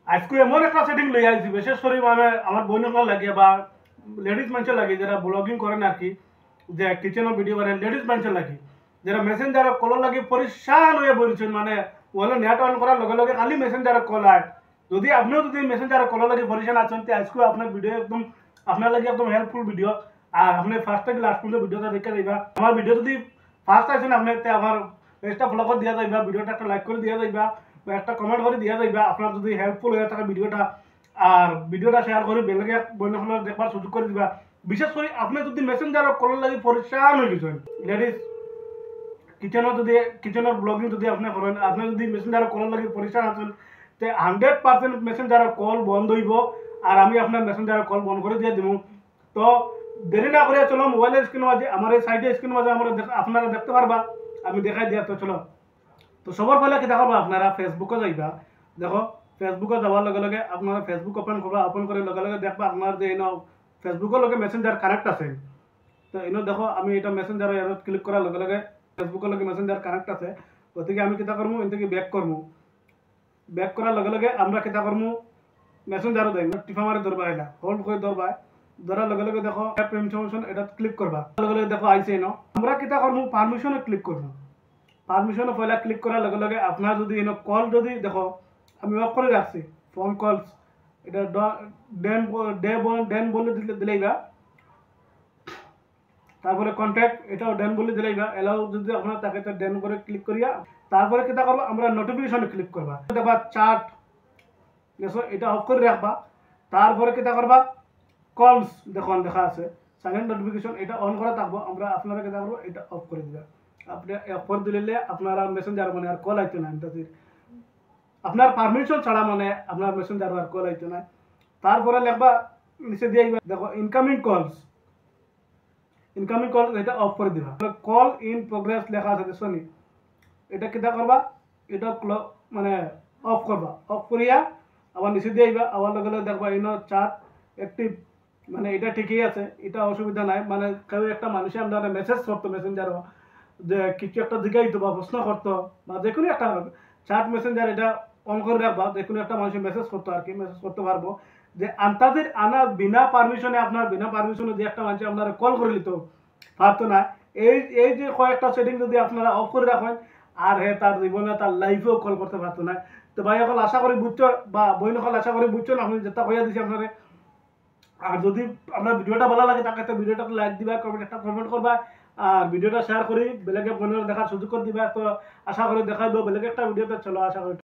আজকে এমন একটা সেটিং লই আইছি, বিশেষ করে মানে আমার বোনগুলো লাগে বা লেডিস মানুষের লাগে যারা ব্লগিং করেন আর কি, যে কিচেনের ভিডিও বানায় লেডিস মানুষের লাগে, যারা মেসেঞ্জারে কল লাগে পরিশান হয়ে বলছেন, মানে ওগুলো নেট অন করার লগে লগে খালি মেসেঞ্জারে কল আয়। যদি আপনিও যদি মেসেঞ্জারে কল লাগে পরিশান আছেন, তো আজকে আপনার ভিডিও একদম আপনার লাগে একদম হেল্পফুল ভিডিও। আর আপনি ফার্স্ট থেকে লাস্ট পর্যন্ত ভিডিওটা দেখে যাইবা। আমার ভিডিও যদি ফার্স্ট আছেন আপনি, আমার পেজটা ফলো করে দিয়া যাইবা, ভিডিওটা একটা লাইক করে দিয়া যাইবা, বা একটা কমেন্ট করে দিয়া যাইবা আপনার যদি হেল্পফুল হয়ে থাকে ভিডিওটা। আর ভিডিওটা শেয়ার করে বেলেগে বন্যগুলো দেখবার সুযোগ করে দিবা। বিশেষ করে আপনি যদি মেসেঞ্জার কল লাগে পরিশান হয়ে গেছেন, লেডিস কিচেনের যদি কিচেনের ব্লগিং যদি আপনি করেন, আপনি যদি মেসেঞ্জার কল লাগে পরিশান আছেন, তে 100% মেসেঞ্জার কল বন্ধ হইব। আর আমি আপনার মেসেঞ্জার কল বন্ধ করে দিয়ে দিব। তো দেরি না করে চলো মোবাইলের স্ক্রিন মাঝে আমার এই সাইডে স্ক্রিন মাঝে আমরা আপনারা দেখতে পারবা, আমি দেখাই দিয়া। তো চলো, তো সবার পহলে কি দেখাবো, আপনারা ফেসবুকে যাইবা। দেখো ফেসবুকে যাওয়ার লগে লগে আপনারা ফেসবুক ওপেন করবা, ওপেন করে লগে লগে দেখবা আপনার যে এনো ফেসবুকের লগে মেসেঞ্জার কানেক্ট আছে। তো এনো দেখো আমি এটা মেসেঞ্জার এরত ক্লিক করার লগে লগে ফেসবুকের লগে মেসেঞ্জার কানেক্ট আছে। ওদিকে আমি কিতা করবো, এদিকে ব্যাক করবো। ব্যাক করার লগে লগে আমরা কিতা করবো, মেসেঞ্জারও দেয় টিফা মারি ধরবা, এটা হোল্ড করে ধরবা। ধরার লগে লগে দেখো অ্যাপ ইনফরমেশন এটা ক্লিক করবা, লগে লগে দেখো আইছে এনো। আমরা কিতা করবো, পারমিশনে ক্লিক করবো। পারমিশনে পয়লা ক্লিক করার লগে লগে আপনার যদি এনো কল যদি দেখো আমি অফ করে রাখছি ফোন কলস, এটা ডেন বলে দিলেইবা। তারপরে কন্ট্যাক্ট এটাও ডেন বলে দিলেইবা। এলাও যদি আপনার তাকে তো ডেন করে ক্লিক করিয়া তারপরে কিতা করবো, আমরা নোটিফিকেশনে ক্লিক করবা। দেখবা চার্ট দেখো এটা অফ করে রাখবা। তারপরে কিতা করবা, কলস দেখুন দেখা আছে সাইলেন্ট নোটিফিকেশন, এটা অন করা থাকবো। আমরা আপনারা কিতা করবো, এটা অফ করে দিবা। আপনি অফ করে দিলে আপনারা মেসেঞ্জার মানে আর কল আইতো না, আপনার পারমিশন ছাড়া মানে আপনার মেসেঞ্জার আর কল আইতো না। তারপরে লেখবা নিচে দিয়ে দেখো ইনকামিং কলস, ইনকামিং কল এটা অফ করে দিবা। কল ইন প্রোগ্রেস লেখা আছে দেখছো নি, এটা কিতা করবা, এটা মানে অফ করবা। অফ করিয়া আবার নিচে দিয়ে আইবা। আবার লগে লগে দেখবা ইনো চার্ট অ্যাক্টিভ, মানে এটা ঠিকই আছে, এটা অসুবিধা নাই। মানে কেউ একটা মানুষে আপনারা মেসেজ করতো মেসেঞ্জারও, যে কিছু একটা জিগাইতো বা প্রশ্ন করতো বা যে কোনো একটা চার্ট মেসেঞ্জার এটা অন করে রাখবা। যে কোনো একটা মানুষের মেসেজ করতো আর কি, মেসেজ করতে পারবো। যে আন্তাদের আনার বিনা পারমিশনে আপনার বিনা পারমিশনে যে একটা মানুষ আপনারা কল করে নিত পারতো না। এই এই যে কয়েকটা সেটিং যদি আপনারা অফ করে রাখেন, আর হে তার জীবনে তার লাইফেও কল করতে পারতো না। তো ভাই সকল আশা করি বুঝছো, বা বই নকল আশা করি বুঝছো না, আপনি যেটা কইয়া দিছি আপনারা। আর যদি আপনার ভিডিওটা ভালো লাগে তাকে তো ভিডিওটাকে লাইক দিবা, একটা কমেন্ট করবা, আর ভিডিওটা শেয়ার করি বেলেগে বন্ধুরা দেখার সুযোগ করে দিবা। তো আশা করি দেখাইব বেলেগে একটা ভিডিওতে। চলো আশা করি